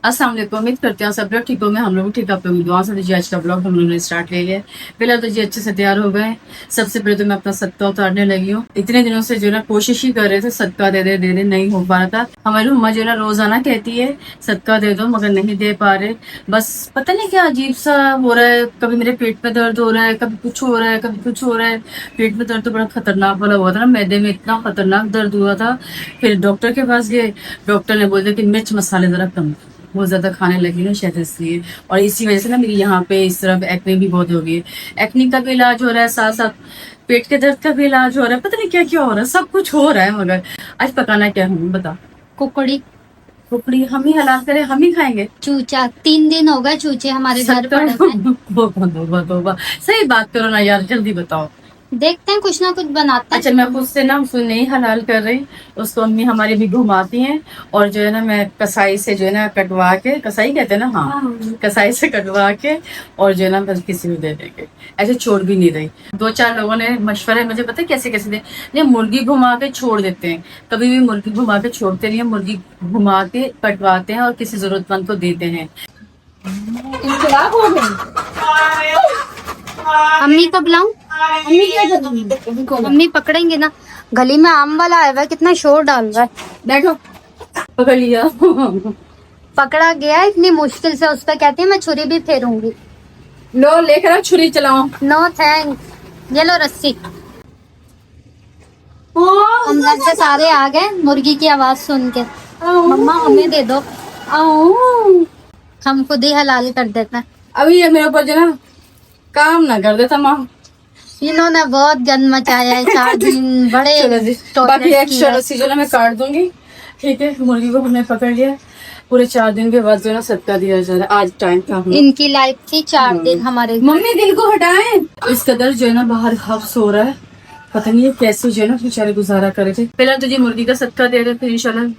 अस्सलाम वालेकुम। उम्मीद करते हैं सब लोग ठीक होंगे। हम लोग भी ठीक, आप लोग दुआ से जी आज का ब्लॉग हम लोगों ने स्टार्ट ले लिया है। पहले तो जी अच्छे से तैयार हो गए। सबसे पहले तो मैं अपना सदका उतारने लगी हूँ। इतने दिनों से जो है ना कोशिश ही कर रहे थे सदका दे दे, नहीं हो पा रहा था। हमारी मम्मा जो है ना रोजाना कहती है सदका दे दो, मगर नहीं दे पा रहे। बस पता नहीं क्या अजीब सा हो रहा है, कभी मेरे पेट में दर्द हो रहा है, कभी कुछ हो रहा है, कभी कुछ हो रहा है। पेट में दर्द तो बड़ा खतरनाक वाला हुआ था ना, मैदे में इतना खतरनाक दर्द हुआ था। फिर डॉक्टर के पास गए। डॉक्टर ने बोला कि मिर्च मसाले जरा कम, बहुत ज्यादा खाने लगी ना शायद इसलिए। और इसी वजह से ना मेरी यहाँ पे इस तरफ एक्ने भी बहुत हो गई है। एक्ने का भी इलाज हो रहा है, साथ साथ पेट के दर्द का भी इलाज हो रहा है। पता नहीं क्या क्या हो रहा है, सब कुछ हो रहा है। मगर आज पकाना क्या है बता। कुकड़ी कुकड़ी हम ही हलाल करें, हम ही खाएंगे। चूचा 3 दिन हो गए चूचे हमारे घर पड़े हैं। तोबा सही बात करो ना यार, जल्दी बताओ। देखते हैं कुछ ना कुछ बनाते हैं। अच्छा मैं खुद से ना उसको नहीं हलाल कर रही, उसको अम्मी हमारी भी घुमाती हैं। और जो है ना मैं कसाई से जो है ना कटवा के, कसाई कहते हैं ना, हाँ कसाई से कटवा के और जो है ना बस किसी को दे देंगे। ऐसे छोड़ भी नहीं रही। 2-4 लोगों ने मशवरा मुझे पता है कैसे कैसे दे, ये मुर्गी घुमा के छोड़ देते हैं। कभी भी मुर्गी घुमा के छोड़ते नहीं है, मुर्गी घुमा के कटवाते हैं और किसी जरूरतमंद को देते हैं। इनकलाब हो गई। अम्मी को बुलाऊं? अम्मी क्या करेंगी? अम्मी पकड़ेंगे ना। गली में आम वाला आया हुआ है, कितना शोर डाल रहा है। बैठो, पकड़ लिया। पकड़ा गया इतनी मुश्किल से, उस पर कहती है मैं छुरी भी फेरूंगी। लो लेकर छुरी चलाओ। नो थैंक्स, ये लो रस्सी। हम घर से सारे आ गए मुर्गी की आवाज सुन के। मम्मा हमें दे दो, हम खुद ही हलाल कर देते हैं। अभी ये मेरे ऊपर जो ना काम ना कर देता माँ। इन्होंने बहुत गंद मचाया है 4 दिन बड़े। बाकी एक्स्ट्रा रस्सी जो ना मैं काट दूंगी, ठीक है। मुर्गी को हमने पकड़ लिया। पूरे 4 दिन के बाद जो ना सदका दिया जा रहा है। आज टाइम था, इनकी लाइफ थी 4 दिन हमारे। मम्मी दिल को हटाएं। इस कदर जो है ना बाहर हफ्स हो रहा है, पता नहीं है कैसे जो है ना बेचारे गुजारा करे थे। पहले तो जी मुर्गी का सदका दे रहे, फिर इंशाल्लाह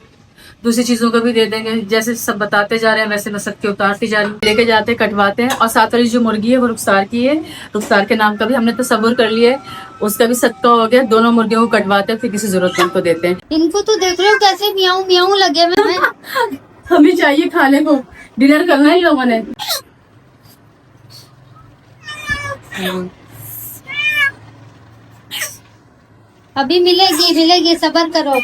दूसरी चीजों का भी दे देंगे। जैसे सब बताते जा रहे हैं वैसे मैं सबके उतारती जा रही हूँ। लेके जाते हैं, कटवाते हैं। और साथ वाली जो मुर्गी है वो रुखसार की है, रुखसार के नाम का भी हमने तसव्वुर कर लिया है, उसका भी सदका हो गया। दोनों मुर्गियों को कटवाते हैं, फिर किसी जरूरतमंद को देते हैं। इनको तो देख रहे हो कैसे मियाऊ मियाऊ लगे हुए हैं। हमें चाहिए खाने को, डिनर करना है लोगों ने। अभी मिलेगी मिलेगी, सब्र करो।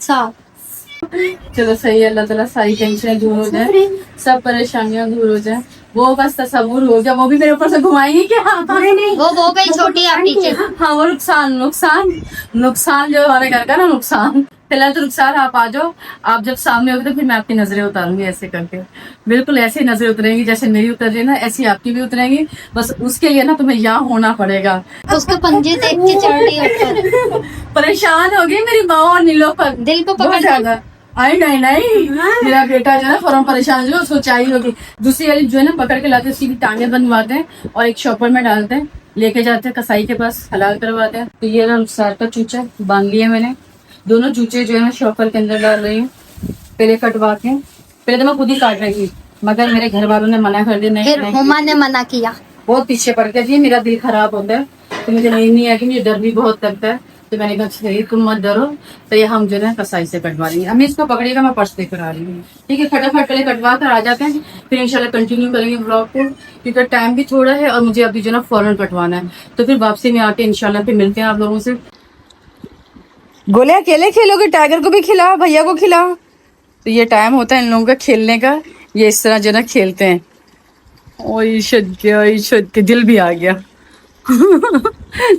साफ। चलो सही है, अल्लाह ताला सारी टेंशन दूर हो जाए, सब परेशानियां दूर हो जाए। वो बस तसव्वुर हो गया, वो भी मेरे ऊपर से घुमाएंगे क्या? नहीं वो गई छोटी आप पीछे। हाँ वो नुकसान नुकसान नुकसान जो हमारे घर का ना नुकसान। फिलहाल तो नुकसान आप आ जाओ, आप जब सामने होगे तो फिर मैं आपकी नजरें उतारूंगी ऐसे करके। बिल्कुल ऐसे ही नजरें उतरेंगी जैसे मेरी उतर रही है ना, ऐसी आपकी भी उतरेंगी। बस उसके लिए ना तुम्हें यहाँ होना पड़ेगा। उसको पंजे देख के चढ़ रही ऊपर। परेशान हो गई मेरी माँ और नीलो पर, दिल को बहुत पकड़ ज्यादा। आई नहीं नहीं, मेरा बेटा जो है फौरन परेशान जो उसको चाहिए होगी। दूसरी वाली जो है ना पकड़ के लाते, उसकी भी टांगे बनवाते हैं और एक शॉपर में डालते हैं, लेके जाते हैं कसाई के पास, हलाल करवाते हैं। तो ये ना रुखसार का चूचा बांध लिया मैंने। दोनों चूचे जो है ना शॉपर के अंदर डाल रही हूँ, पहले कटवा के। पहले तो मैं खुद ही काट रही थी, मगर मेरे घर वालों ने मना कर दिया। फिर हुमा ने मना किया, बहुत पीछे पड़ गया जी, मेरा दिल खराब होता है। तो मुझे नहीं है कि मुझे डर भी बहुत लगता है। तो मैंने कहा सही तुम मत डरो, तो ये हम जो है कसाई से कटवा लेंगे। हमें इसको पकड़ेगा, मैं पर्स लेकर आ रही हूँ, ठीक है। फटाफट पहले कटवा कर आ जाते हैं, फिर इंशाल्लाह कंटिन्यू करेंगे ब्लॉग को, क्योंकि टाइम भी थोड़ा है और मुझे अभी जो ना फौरन कटवाना है। तो फिर वापसी में आके इंशाल्लाह फिर मिलते हैं आप लोगों से। गोले अकेले खेलोगे? टाइगर को भी खिलाओ, भैया को खिलाओ। तो ये टाइम होता है इन लोगों का खेलने का, ये इस तरह जो ना खेलते हैं। ओ इशद के दिल भी आ गया।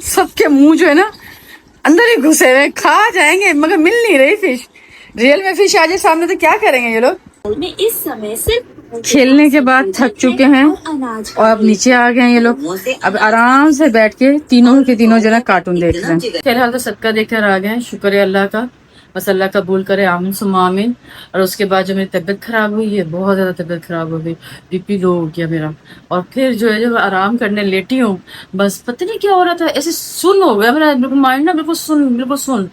सबके मुंह जो है ना अंदर ही घुसे हुए, खा जाएंगे मगर मिल नहीं रही फिश। रियल में फिश आ जाए सामने तो क्या करेंगे ये लोग? इस समय सिर्फ खेलने के बाद थक चुके हैं और अब नीचे आ गए हैं ये लोग। अब आराम से बैठ के तीनों के तीनों जो है कार्टून देख रहे हैं। फिलहाल तो सदका देकर आ गए हैं, शुक्र है अल्लाह का। बस अल्लाह कबूल करे, आमीन सुम्मा आमीन। और उसके बाद जो मेरी तबीयत खराब हुई है, बहुत ज्यादा तबीयत खराब हो गई, बीपी लो हो गया मेरा। और फिर जो है जब आराम करने लेटी हूँ, बस पता नहीं क्या हो रहा था, ऐसे सुन हो गया मेरा माइंड ना, बिल्कुल सुन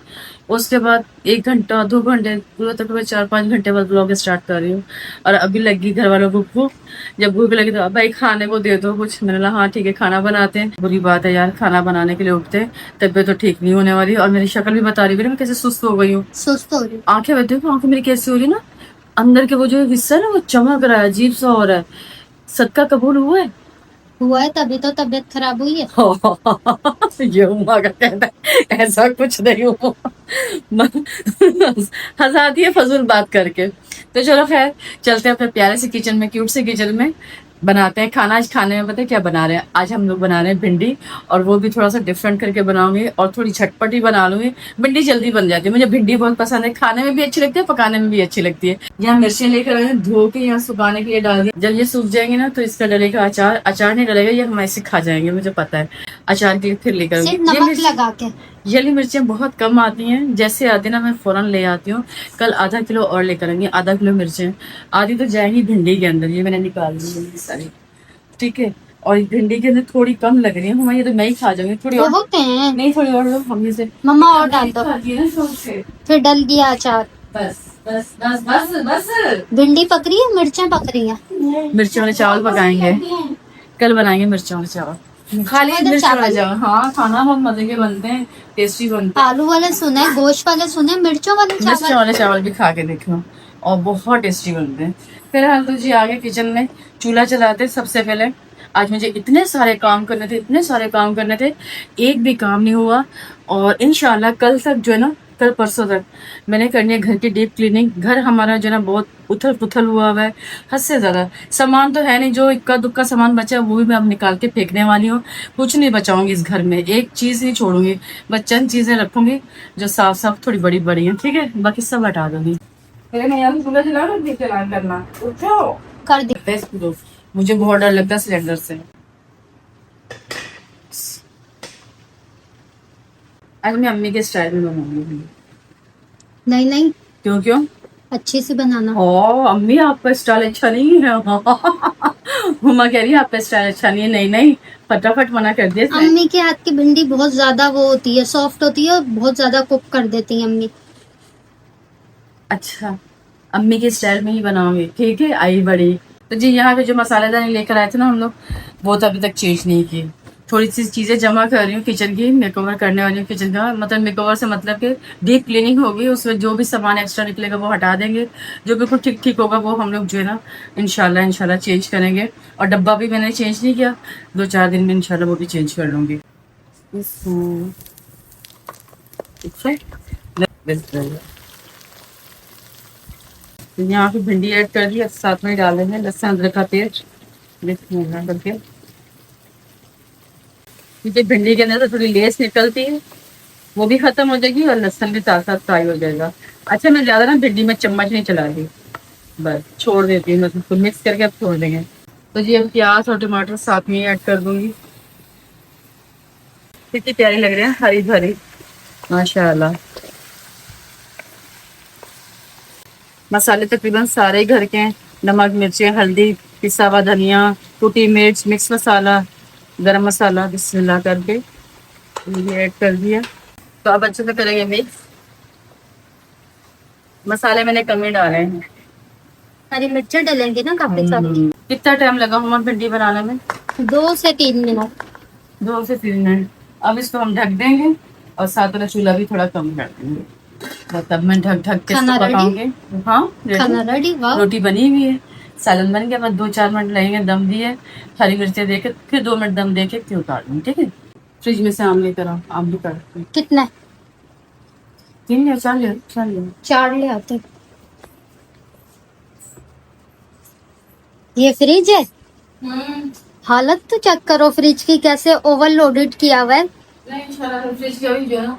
उसके बाद 1 घंटा 2 घंटे पूरा तकरीबन 4-5 घंटे बाद ब्लॉग स्टार्ट कर रही हूँ। और अभी लगी घर वालों को भूख। जब भूख लगी तो अब भाई खाने को दे दो कुछ। मैंने बोला हाँ ठीक है खाना बनाते हैं। बुरी बात है यार खाना बनाने के लिए उठते हैं, तबीयत तो ठीक नहीं होने वाली और मेरी शक्ल भी बता रही है मैं कैसे सुस्त हो गई हूँ। सुस्त हो रही आंखें देखो आंखें मेरी कैसी हो रही है ना, अंदर के वो जो हिस्सा है ना वो चमक रहा है, अजीब सा हो रहा है। सदका कबूल हुआ है। हुआ है तभी तो तबीयत खराब हुई है। ये उमा का कहना है, ऐसा कुछ नहीं हुआ। हंसाती है फजूल बात करके। तो चलो खैर चलते हैं अपने प्यारे से किचन में, क्यूट से किचन में बनाते हैं खाना। आज खाने में पता है क्या बना रहे हैं, आज हम लोग बना रहे हैं भिंडी, और वो भी थोड़ा सा डिफरेंट करके बनाऊंगी और थोड़ी झटपटी बना लूंगी। भिंडी जल्दी बन जाती है, मुझे भिंडी बहुत पसंद है, खाने में भी अच्छी लगती है पकाने में भी अच्छी लगती है। यहाँ मिर्चें लेकर आए हैं, धो के यहाँ सुखाने के लिए डाल दिया। जब ये सूख जाएंगे ना तो इसका डलेगा अचार। अचार नहीं डलेगा, ये हम ऐसे खा जाएंगे, मुझे पता है। अचार के लिए फिर लेकर सिर्फ आऊंगी। नमक लगा के। येली मिर्चें बहुत कम आती हैं, जैसे आती ना मैं फौरन ले आती हूँ। कल आधा किलो और लेकर आएंगे, आधा किलो मिर्चें। आधी तो जाएंगी भिंडी के अंदर, ये मैंने निकाल दी है सारी, ठीक है। और भिंडी के अंदर थोड़ी कम लग रही है हमारी, ये तो मैं ही खा जाऊंगी। थोड़ी और बहुत हैं। नहीं, थोड़ी और लो हम से। मम्मा और डाल दो। खाती है ना शौक से। फिर डल गया अचार। बस बस बस बस बस। भिंडी पक रही है, मिर्चें पक रही हैं। मिर्ची वाले चावल पकाएंगे, कल बनाएंगे मिर्ची वाले चावल। खाली मिर्च वाले चावल, हाँ खाना बहुत मजे के बनते हैं, टेस्टी बनते हैं। आलू वाले सुने, गोश्त वाले सुने, मिर्चों वाले मिर्च चावल। वाले चावल भी खा के देखो और बहुत टेस्टी बनते हैं। फिलहाल तो जी आगे किचन में चूल्हा चलाते सबसे पहले। आज मुझे इतने सारे काम करने थे, इतने सारे काम करने थे, एक भी काम नहीं हुआ। और इंशाल्लाह कल तक जो है ना, कल परसों तक मैंने करनी है घर की डीप क्लीनिंग। घर हमारा जो है ना बहुत उथल पुथल हुआ है, हद से ज्यादा। सामान तो है नहीं, जो इक्का दुक्का सामान बचा है वो भी मैं अब निकाल के फेंकने वाली हूँ। कुछ नहीं बचाऊंगी इस घर में, एक चीज नहीं छोड़ूंगी, बस चंद चीजें रखूंगी जो साफ साफ थोड़ी बड़ी बड़ी हैं, ठीक है, बाकी सब हटा दूंगी। करना उठो कर दी। दो। मुझे बहुत डर लगता है सिलेंडर से। आज मैं अम्मी के स्टाइल में बनाऊंगी। नहीं नहीं, क्यों क्यों? अच्छे से बनाना। ओ अम्मी आपका स्टाइल अच्छा नहीं है। मम्मा कह रही है आपका स्टाइल अच्छा नहीं है। नहीं नहीं, फटाफट मना कर दिया इसने। अम्मी के हाथ की भिंडी बहुत ज्यादा वो होती है, सॉफ्ट होती है और बहुत ज्यादा कुक कर देती है अम्मी। अच्छा, अम्मी के स्टाइल में ही बनाऊंगी, ठीक है। आई बड़ी तो जी यहाँ पे जो मसालेदानी लेकर आए थे ना हम लोग, वो तो अभी तक चेंज नहीं की। थोड़ी सी चीजें जमा कर रही हूँ किचन की, मेकओवर करने वाली हूँ किचन का। मतलब मेकओवर से मतलब कि डीप क्लीनिंग होगी, उसमें जो भी सामान एक्स्ट्रा निकलेगा वो हटा देंगे, जो बिल्कुल ठीक ठीक होगा वो हम लोग जो है ना इंशाल्लाह इंशाल्लाह चेंज करेंगे। और डब्बा भी मैंने चेंज नहीं किया, 2-4 दिन में इंशाल्लाह वो भी चेंज कर लूंगी। यहाँ पे भिंडी ऐड कर दी, साथ में डाल देंगे लहसुन अदरक का पेस्ट करके, क्योंकि भिंडी के अंदर तो थोड़ी लेस निकलती है, वो भी खत्म हो जाएगी और लहसुन भी साथ साथ फ्राई हो जाएगा। अच्छा मैं ज्यादा ना भिंडी में चम्मच नहीं चला रही, बस छोड़ देती हूँ, मतलब तो मिक्स करके अब छोड़ देंगे। तो जी अब प्याज और टमाटर साथ में ऐड कर दूंगी। कितनी प्यारी लग रही है, हरी भरी माशाल्लाह। मसाले तकरीबन सारे ही घर के हैं, नमक मिर्ची हल्दी पिसा हुआ धनिया टूटी मिर्च मिक्स मसाला गरम मसाला बिस्मिल्लाह करके ये ऐड कर दिया। तो अब अच्छे से करेंगे मिक्स। मसाले मैंने कम ही डाले हैं, हरी मिर्चें डलेंगे ना काफी सारी। कितना टाइम लगा हमारे भिंडी बनाने में? 2 से 3 मिनट। 2 से 3 मिनट। अब इसको हम ढक देंगे और साथ वाला चूल्हा भी थोड़ा कम कर देंगे, तब मैं ढक ढक के खाना इसको रेडी? पकाऊंगी। हाँ खाना रेडी। वाह, रोटी बनी हुई है, सालन बन गया, बस 2-4 मिनट लगेंगे दम दिए, हरी मिर्चें देके फिर 2 मिनट दम देके फिर उतार दूंगी, ठीक है। फ्रिज में से आम लेकर आओ, आम भी कर कितना? 3 या 4 ले 4 ले। 4 ले आते। ये फ्रिज है, हालत तो चेक करो फ्रिज की, कैसे ओवरलोडेड किया हुआ है। नहीं इंशाल्लाह फ्रिज की अभी जो है ना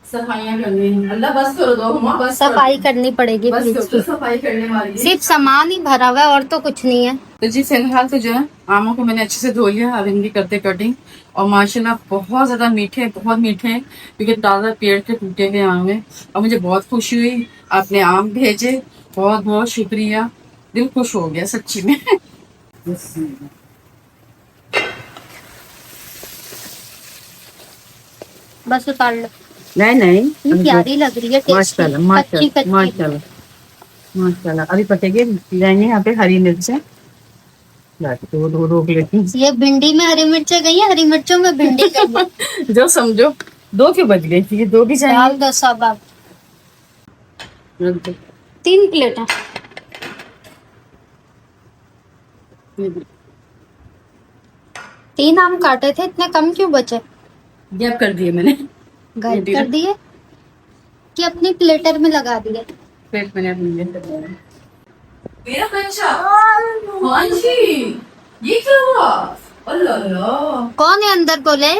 सफाइयां करनी है। अल्लाह बस करो दो हुआ, बस करो। सफाई करनी पड़ेगी बस फ्रिज करो, की। सफाई करने वाली है। सिर्फ सामान ही भरा हुआ है और तो कुछ नहीं है। तो जी फिलहाल तो जो है आमों को मैंने अच्छे से धो लिया, अब इनकी करते कटिंग। और माशाल्लाह बहुत ज्यादा मीठे, बहुत मीठे हैं, क्योंकि ताज़ा पेड़ के टूटे हुए आम है। और मुझे बहुत खुशी हुई आपने आम भेजे, बहुत बहुत शुक्रिया, दिल खुश हो गया सच्ची में। बस उतार लो। नहीं नहीं, ये प्यारी लग रही है, माशाल्लाह टेस्टी, कच्ची माशाल्लाह कच्ची। माशाल्लाह माशाल्लाह। अभी पकेगी, जाएंगे यहाँ पे हरी मिर्च है, दो दो रोक लेती हूँ। ये भिंडी में हरी मिर्चें गई है, हरी मिर्चों में भिंडी गई है। जो समझो, दो क्यों बच गई थी, ये दो भी डाल चाहिए। दो सब आप। रख दो। 3 प्लेट है। ये 3 आम काटे थे, इतने कम क्यों बचे? गैप कर दिए मैंने, गायब कर दिए कि अपनी प्लेटर में लगा दिए? पेट मैंने अपनी लिए कर दिया। मेरा बच्चा, हाँ जी, ये क्या हुआ? अल्लाह अल्लाह। कौन है अंदर बोले?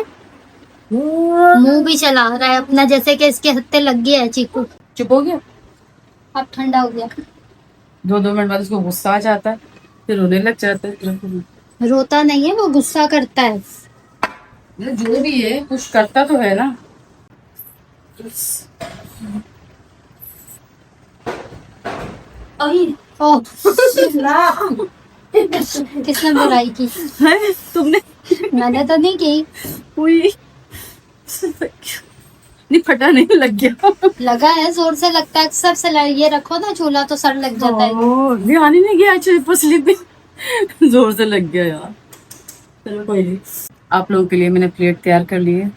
मुंह भी चला रहा है अपना, जैसे कि इसके हत्ते लग गया है चीकू। चुप हो गया। अब ठंडा हो गया। 2 मिनट बाद उसको गुस्सा आ जाता है, फिर रोने लग जाता है। रोता नहीं है, वो गुस्सा करता है। जो भी है कुछ करता तो है ना। ओह किसने बुराई की? तुमने? मैंने तो नहीं की। हुई नहीं, फटा नहीं, लग गया। लगा है, जोर से लगता है अक्सर से। ये रखो ना चूल्हा तो सर लग जाता है। ध्यान ही नहीं गया, अच्छे पसली पे जोर से लग गया यार। चलो कोई नहीं। आप लोगों के लिए मैंने प्लेट तैयार कर ली है।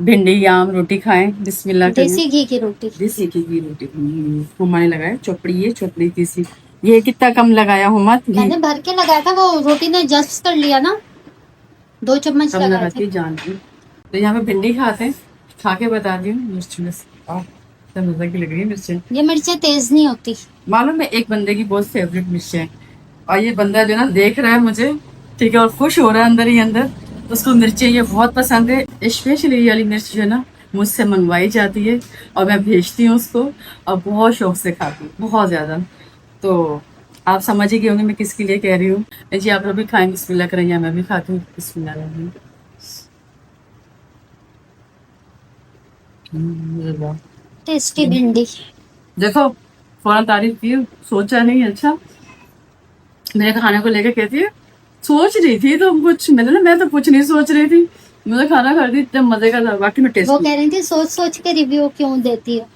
भिंडी आम रोटी खाएं, बिस्मिल्लाह करें। देसी घी की रोटी। देसी घी की रोटी हुमा ने लगाया, चोपड़ी है, चोपड़ी तीसी। ये कितना कम लगाया हुमा घी? मैंने भर के लगाया था, वो रोटी ने जस्ट कर लिया ना, 2 चम्मच कम लगाए लगाती थे। जानती। तो यहाँ पे भिंडी खाते हैं, खा के बता दी हूँ। मिर्च मजा की लग रही है मिर्चें। ये मिर्चें तेज नहीं होती। मालूम है, एक बंदे की बहुत फेवरेट मिर्चें है, और ये बंदा जो है ना देख रहा है मुझे, ठीक है, और खुश हो रहा है अंदर ही अंदर। उसको मिर्चें ये बहुत पसंद है। स्पेशली ये वाली मिर्च जो है ना मुझसे मंगवाई जाती है और मैं भेजती हूँ उसको, और बहुत शौक से खाती हूँ, बहुत ज़्यादा। तो आप समझ ही गए होंगे मैं किसके लिए कह रही हूँ। जी आप लोग भी खाएं, बिस्मिल्लाह करें, या मैं भी खाती हूँ, बिस्मिल्लाह करें। टेस्टी भिंडी। देखो फौरन तारीफ की, सोचा नहीं। अच्छा, मेरे खाने को लेकर कहती है सोच रही थी तो कुछ, मैं तो कुछ नहीं सोच रही थी, मुझे खाना खा दी, इतने मजे का था, बाकी में टेस्ट। वो कह रही थी सोच सोच के रिव्यू क्यों देती है?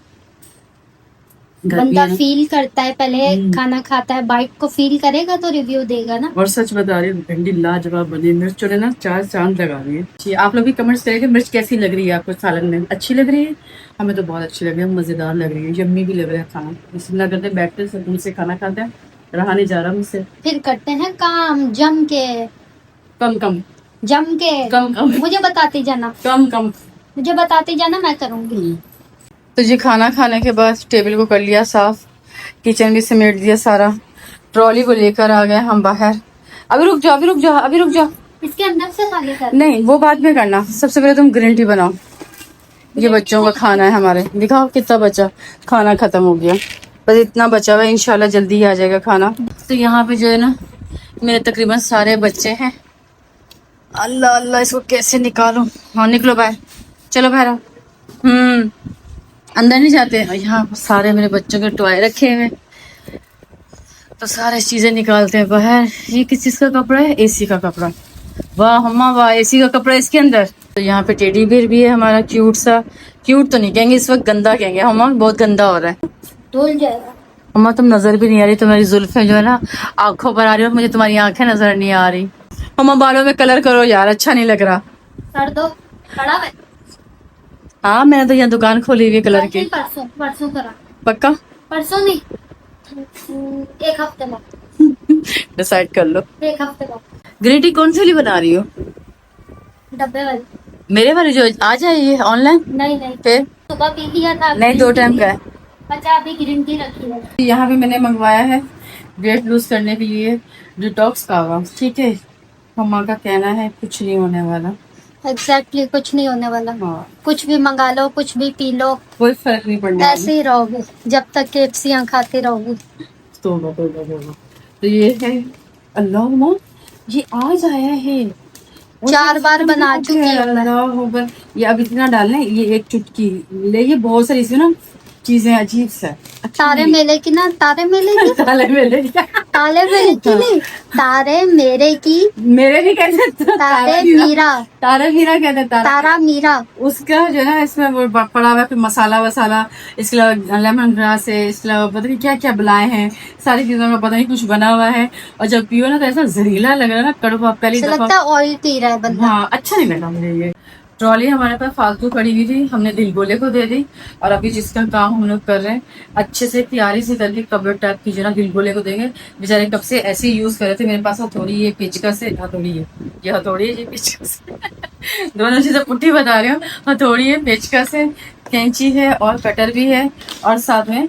बंदा फील करता है, पहले खाना खाता है, बाइट को फील करेगा तो रिव्यू देगा ना। और सच बता रही हूँ, भिंडी लाजवाब बनी, मिर्च जो है ना 4 चांद लगा रही है। जी आप लोग भी कमेंट्स करेंगे मिर्च कैसी लग रही है आपको सालन में, अच्छी लग रही है? हमें तो बहुत अच्छी लग रही है, मजेदार लग रही है, यम्मी भी लग रहा है खाना। बिस्मिल्लाह करते बैठते सुकून से खाना खाते हैं, रहा नहीं जा रहा मुझसे। फिर करते हैं काम जम के। कम कम जम के कम कम मुझे बताती जाना, कम कम। मुझे बताती जाना, मैं करूंगी। तो जी खाना खाने के बाद टेबल को कर लिया साफ, किचन भी समेट दिया सारा, ट्रॉली को लेकर आ गए हम बाहर। अभी रुक जाओ, अभी रुक जाओ, अभी रुक जाओ। इसके अंदर से खाली कर। नहीं वो बाद में करना, सबसे पहले तुम ग्रीन टी बनाओ। ये बच्चों का खाना है हमारे, दिखाओ कितना बचा। खाना खत्म हो गया, बस इतना बचा हुआ है, इंशाल्लाह जल्दी ही आ जाएगा खाना। तो यहाँ पे जो है ना मेरे तकरीबन सारे बच्चे हैं। अल्लाह अल्लाह, इसको कैसे निकालूं? हाँ निकलो बाहर, चलो बाहर आओ। अंदर नहीं जाते। यहाँ सारे मेरे बच्चों के टॉय रखे हुए, तो सारे चीजें निकालते हैं बाहर। ये किस चीज का कपड़ा है? एसी का कपड़ा। वाह हम्मा वाह, एसी का कपड़ा इसके अंदर। तो यहाँ पे टेडी बेयर भी है हमारा, क्यूट सा। क्यूट तो नहीं कहेंगे, इस वक्त गंदा कहेंगे हम्मा, बहुत गंदा हो रहा है। धुल जाएगा। हम्मा तुम नजर भी नहीं आ रही, तुम्हारी जुल्फें जो है ना आंखों पर आ रही है, और मुझे तुम्हारी आंखें नजर नहीं आ रही। हम्मा बालों में कलर करो यार, अच्छा नहीं लग रहा। कर दो, खड़ा है। हाँ मैंने तो यहाँ दुकान खोली हुई है कलर की। परसों परसों करा। पक्का? परसों नहीं, 1 हफ्ते में डिसाइड कर लो। 1 हफ्ते में। ग्रीन टी कौन सी वाली बना रही हो? डब्बे वाली। मेरे वाली जो आ जाए ऑनलाइन? नहीं नहीं, फिर सुबह पी लिया था। नहीं, 2 टाइम का है। अच्छा अभी ग्रीन टी रखी है। यहाँ पे मैंने मंगवाया है वेट लूज करने के लिए डिटॉक्स कावा, ठीक है। मम्मा का कहना है कुछ नहीं होने वाला। एग्जैक्टली कुछ नहीं होने वाला। हाँ कुछ भी मंगा लो, कुछ भी पी लो, कोई फर्क नहीं पड़ने वाला। ऐसे ही रहोगे जब तक केएफसी खाते रहोगे। तो ये है, अल्लाह माँ ये आज आया है, 4 बार बना चुकी हूँ मैं। अल्लाह अकबर। ये अब इतना डालना है, ये 1 चुटकी ले, ये बहुत सारी इसमें ना चीजें अजीब सा तारे मेले की ना, तारे मेले की, ताले मेले क्या? ताले मेले की नहीं, तारे मेरे की, मेरे भी कहते हैं तारे मीरा, तारा मीरा कहते हैं तारा मीरा। उसका जो है ना इसमें वो पड़ा हुआ है, फिर मसाला वसाला, इसके अलावा लेमन ग्रास है, इसके अलावा पता नहीं क्या क्या बुलाए हैं, सारी चीजों में पता नहीं कुछ बना हुआ है। और जब पियो ना तो ऐसा जहरीला लग रहा है ना, कड़वा, पहली ऐसा दफा। लगता है ऑयल पी रहा है बंदा। हाँ, अच्छा नहीं लगा मुझे ये। ट्रॉली हमारे पास फालतू पड़ी हुई थी, हमने दिल बोले को दे दी, और अभी जिसका काम हम लोग कर रहे हैं अच्छे से तैयारी से करके कबर्ड टाइप की जो ना दिल बोले को देंगे। बेचारे कब से ऐसे ही यूज कर रहे थे। मेरे पास हथौड़ी है, पेचकस है, हथौड़ी है, ये हथौड़ी है, ये पेचकस है दोनों चीजें पुट्ठी बता रही हूँ। हथौड़ी है, पेचकस है, कैंची है, और कटर भी है, और साथ में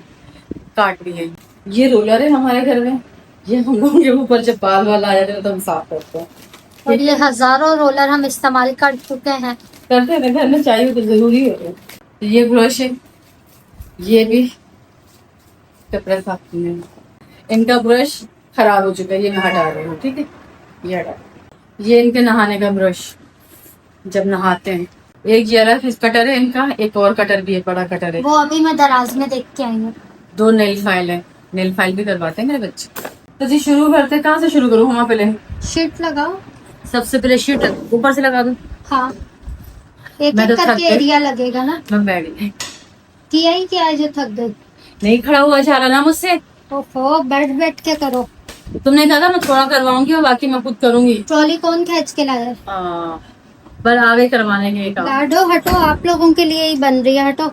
काट भी है। ये रोलर है हमारे घर में, ये हम लोगों के ऊपर जब बाल वाल आ जाते हैं तो हम साफ करते हैं। और ये हजारों रोलर हम इस्तेमाल कर चुके हैं। करते हैं, घर में चाहिए तो जरूरी है। तो ये ब्रश है, ये भी कपड़े साफ करने में। इनका ब्रश खराब हो चुका है, ये मैं हटा रही हूँ, ठीक है, ये हटा। ये इनके नहाने का ब्रश, जब नहाते हैं। एक ये अलग कटर है इनका, एक और कटर भी है, बड़ा कटर है। वो अभी मैं दराज में देख के आई हूँ। 2 नेल फाइल है, नेल फाइल भी करवाते हैं मेरे बच्चे। तो जी शुरू करते हैं, कहाँ से शुरू करूँ? वहाँ पहले शीट लगाओ, सबसे पहले शीट ऊपर से लगा दूँ। हाँ, एक मैं एक तो थक करके गई। एरिया लगेगा ना। मैं बैठ गई, किया ही क्या है जो थक गई। नहीं खड़ा हुआ जा रहा ना मुझसे। ओहो, बैठ बैठ के करो। तुमने कहा था मैं थोड़ा करवाऊंगी और बाकी मैं खुद करूंगी। ट्रॉली कौन खींच के लाया? पर आगे करवाने के काम। लाडो हटो, आप लोगों के लिए ही बन रही है, हटो।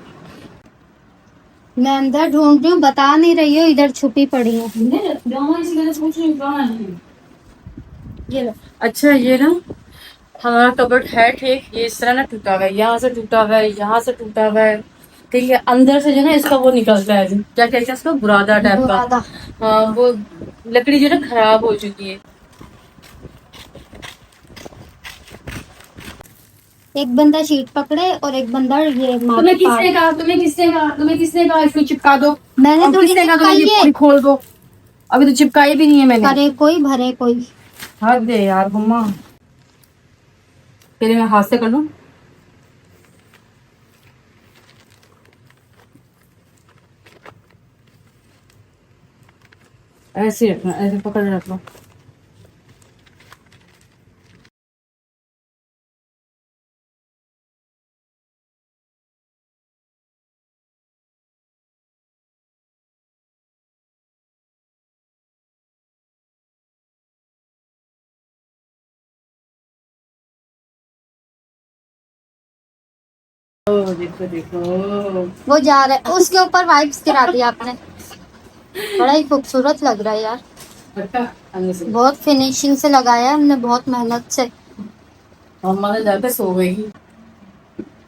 मैं अंदर ढूंढ रही हूँ, बता नहीं रही हो, इधर छुपी पड़ी है। ये लो। अच्छा, ये ना हमारा कबर्ड है, ठीक, ये इस तरह ना टूटा हुआ है, यहाँ से टूटा हुआ है, यहाँ से टूटा हुआ है, ठीक है। अंदर से जो ना इसका वो निकलता है, क्या कहते हैं इसको, बुरादा टाइप का। बुरादा। हाँ, वो लकड़ी जो ना खराब हो चुकी है। एक बंदा शीट पकड़े और एक बंदा ये तुम्हें किसने कहा, तुम्हें किसने कहा इसको चिपका दो? मैंने और थोड़ी किसने कहा तुम्हें चिपकाई ये है। पूरी खोल दो? अभी तो चिपकाई भी नहीं है मैंने। करे कोई भरे कोई। हद दे यार मम्मा। पहले मैं हाथ से कर लूं। ऐसे ही रखना, ऐसे पकड़ के रख लो। ओ, देखो देखो, वो जा रहा है, उसके ऊपर वाइप्स गिरा दिया आपने। बड़ा ही खूबसूरत लग रहा है यार, अच्छा, अंदर से। बहुत फिनिशिंग से लगाया है हमने, बहुत मेहनत से। मम्मा ने जाके सो गई।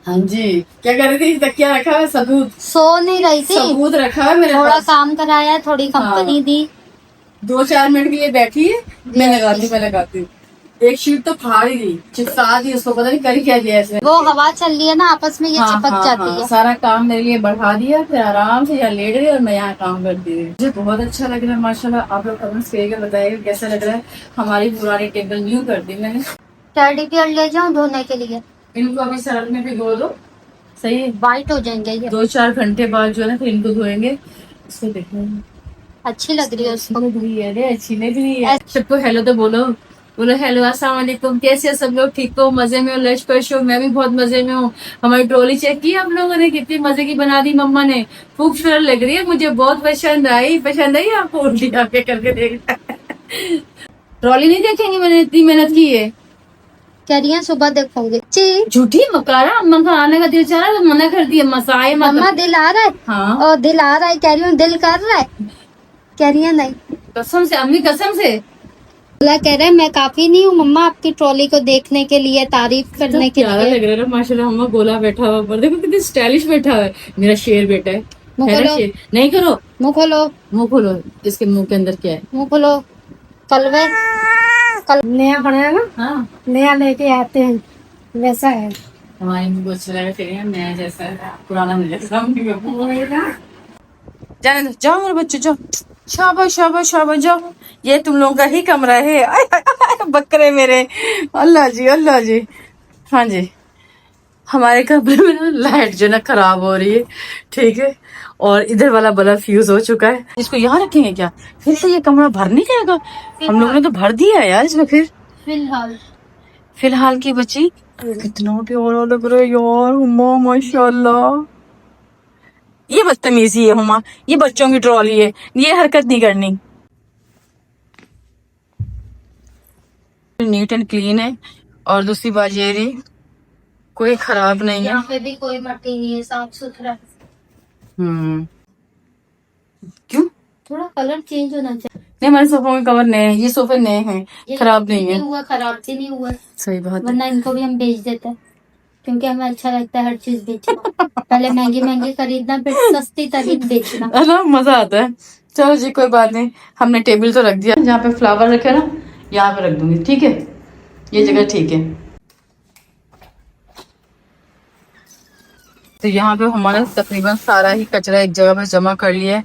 हाँ जी, क्या कर रही थी? तकिया रखा है, सबूत सो नहीं रही थी, सबूत रखा है मेरे थोड़ा पास। काम कराया, थोड़ी कंपनी दी। 2-4 मिनट के लिए बैठी है, मैं लगाती हूँ। एक शीट तो फाड़ ही दी, चिपका दी उसको, पता नहीं कर क्या दिया इसने। वो हवा चल रही है ना, आपस में ये चिपक जाती है। सारा काम मेरे लिए बढ़ा दिया, फिर आराम से यहाँ लेट गई और मैं यहाँ काम करती रही। मुझे बहुत अच्छा लग रहा है माशाल्लाह। आप लोग कमेंट्स करके बताइए कैसा लग रहा है। हमारी पुरानी टेबल न्यू कर दी मैंने। टेडी बियर ले जाऊं धोने के लिए? इनको अभी सरफ में भिगो दो, सही है। वाइट हो जाएंगे ये। 2-4 घंटे बाद जो है ना फिर इनको धोएंगे। इसको देखो, अच्छी लग रही है उसको। अच्छी लग रही है। सबको हेलो तो बोलो, बोलो हेलो, अस्सलाम वालेकुम, कैसे हो सब लोग? ठीक हो, मजे में हो, लश पश हो? मैं भी बहुत मजे में हूँ। हमारी ट्रॉली चेक की आप लोगों ने, कितनी मजे की बना दी मम्मा ने, खूबसूरत लग रही है, मुझे बहुत पसंद आई। पसंद आई आपको? उल्टी आके करके देख। ट्रॉली नहीं देखेंगे, मैंने इतनी मेहनत की है। कह रही है सुबह देखोगे। ची झूठी मकारा, अम्मा का आने का दिल चाह रहा है, मना कर दिया, मसाए मत। मम्मा दिल आ रहा है। हाँ, और दिल आ रहा है, कह रही हूँ दिल कर रहा है, कह रही है नहीं। कसम से अम्मी, कसम से। बोला कह रहा है मैं काफी नहीं हूँ मम्मा आपकी ट्रॉली को देखने के लिए, तारीफ करने के प्यारा लिए। लग रहा है माशाल्लाह। मम्मा गोला बैठा हुआ पर देखो कितनी स्टाइलिश बैठा हुआ है। मेरा शेर बेटा है। मुंह है ना खोलो। शेर? नहीं करो, मुंह खोलो, मुंह खोलो। इसके मुंह के अंदर क्या है? मुंह खोलो। कलवे नया बनाया ना, हाँ, नया लेके आते हैं, वैसा है। हमारी मुंह को अच्छा लगा फिर नया जैसा पुराना मिल जाता। जाने दो, जाओ मेरे बच्चे, जाओ। शाबाश शाबाश शाबाश, जाओ। ये तुम लोगों का ही कमरा है। आय, आय, आय, बकरे मेरे, अल्लाह जी अल्लाह जी। हाँ जी, हमारे कमरे में ना लाइट जो है ना खराब हो रही है, ठीक है, और इधर वाला बल्ब फ्यूज हो चुका है। इसको यहाँ रखेंगे क्या? फिर से ये कमरा भर नहीं जाएगा? हम लोगों ने तो भर दिया है यार इसमें। फिर फिलहाल की बची। कितना प्यारा लग रहा है यार हुमा, माशाल्लाह। ये बदतमीजी है हुमा, ये बच्चों की ट्रॉली है, ये हरकत नहीं करनी। नीट एंड क्लीन है, और दूसरी बात ये रही, कोई खराब नहीं है। यहाँ पे भी कोई मट्टी नहीं है, साफ सुथरा। क्यों? थोड़ा कलर चेंज होना चाहिए। नहीं, हमारे सोफों के कवर नए हैं, ये सोफे नए हैं, खराब नहीं है। हुआ, खराब से नहीं हुआ। सही बात है। वरना इनको भी हम बेच देते हैं, क्योंकि हमें अच्छा लगता है हर चीज बेचना। पहले महंगी महंगी खरीदना, फिर सस्ती तरीन बेचना, है ना, मजा आता है। चलो जी, कोई बात नहीं, हमने टेबल तो रख दिया। जहाँ पे फ्लावर रखे ना, यहाँ पे रख दूंगी, ठीक है, ये जगह ठीक है। तो यहाँ पे हमारा तकरीबन सारा ही कचरा एक जगह पे जमा कर लिया है,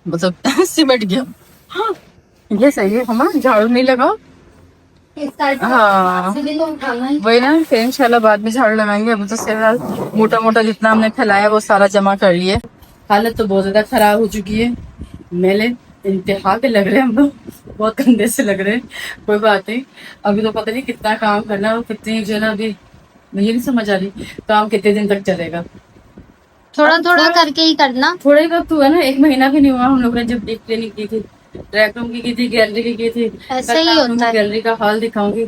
मतलब सिमट गया। हाँ, ये सही है, हमारा झाड़ू नहीं लगा। हाँ वही ना, फिर इंशाल्लाह बाद में झाड़ू लगाएंगे। अभी तो फिलहाल मोटा मोटा जितना हमने फैलाया वो सारा जमा कर लिए। हालत तो बहुत ज्यादा खराब हो चुकी है, मेले इंतहा के लग रहे हैं हम लोग, बहुत गंदे से लग रहे हैं। कोई बात नहीं, अभी तो पता नहीं कितना काम करना है और कितनी जो है ना, अभी मुझे नहीं समझ आ रही काम कितने दिन तक चलेगा। थोड़ा थोड़ा करके ही करना। थोड़े का तो है ना, 1 महीना भी नहीं हुआ हम लोग ने जब डीप क्लीनिंग की थी, ट्रैक रूम की थी, गैलरी की थी। ऐसा ही होता है। गैलरी का हाल दिखाऊंगी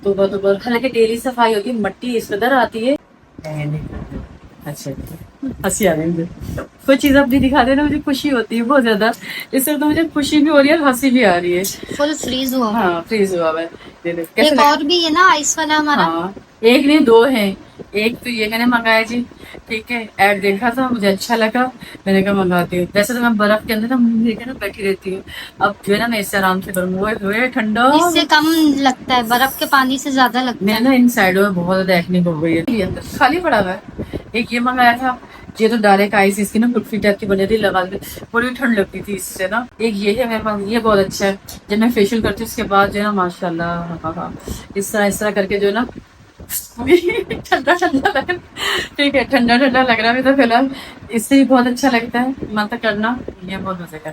तो हालांकि डेली सफाई होती है, मट्टी इस कदर आती है। अच्छा, हंसी आ रही है। कोई चीज अपनी दिखा देना, मुझे खुशी होती है बहुत ज्यादा। इससे तो मुझे खुशी भी हो रही है और हंसी भी आ रही है। फुल फ्रीज हुआ। हाँ, फ्रीज हुआ है। एक और भी है ना आइस वाला हमारा। हाँ, एक नहीं 2 हैं। एक तो ये मैंने मंगाया जी, ठीक है, ऐड देखा था, मुझे अच्छा लगा, मैंने कहा मंगाती हूँ। वैसे तो मैं बर्फ के अंदर ना मुंह लेके ना बैठी रहती हूँ, अब जो है ना मैं इससे आराम से करूँ। वो ठंडा, इससे कम लगता है, बर्फ के पानी से ज्यादा लगता मैं है। ना इन साइडों में बहुत ज्यादा एक्ने हो गई है। अंदर खाली पड़ा हुआ है। एक ये मंगाया था, ये तो डायरेक्ट आइस इसकी ना कुल्फी टाइप की बनी थी, लगा दी, बड़ी ठंड लगती थी इससे ना। एक ये है मेरे पास, ये बहुत अच्छा है, जब मैं फेशियल करती हूँ उसके बाद जो है ना माशाल्लाह, हाँ, इस तरह करके जो है ना ठंडा ठंडा लग, ठीक है, ठंडा ठंडा लग रहा है तो फिलहाल इससे भी बहुत अच्छा लगता है। मत करना, ये बहुत मजे का।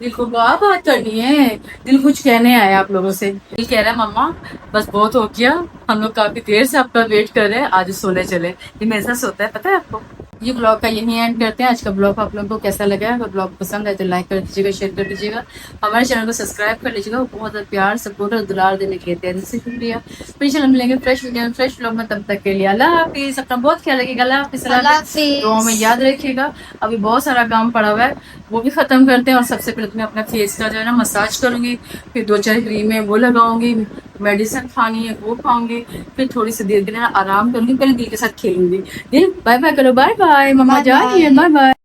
दिल को क्या बात करनी है, दिल कुछ कहने आया आप लोगों से। दिल कह रहा है मम्मा बस बहुत हो गया, हम लोग काफी देर से आपका वेट कर रहे हैं, आज सोने चले। ये मेरे साथ सोता है, पता है आपको। ये ब्लॉग का यही एंड करते हैं। आज का ब्लॉग आप लोगों को कैसा लगा? अगर ब्लॉग पसंद आए तो लाइक कर दीजिएगा, शेयर कर दीजिएगा, हमारे चैनल को सब्सक्राइब कर लीजिएगा। बहुत प्यार, सपोर्ट और दुलार देने के लिए से शुक्रिया। फिर चैनल मिलेंगे फ्रेश वीडियो फ्रेश ब्लॉग में, तब तक के लिए अल्लाह हाफिज। अपना बहुत ख्याल रखिएगा, अल्लाह हाफिज। दुआ में याद रखिएगा। अभी बहुत सारा काम पड़ा हुआ है, वो भी खत्म करते हैं। और सबसे पहले मैं अपना फेस का जो है ना मसाज करूंगी, फिर 2-4 क्रीमें वो लगाऊंगी, मेडिसिन खानी है वो खाऊंगी, फिर थोड़ी सी देर के लिए आराम करूंगी, पहले दिल के साथ खेलूंगी। दिल बाय बाय करो, बाय बाय, मम्मा जा रही है, बाय बाय।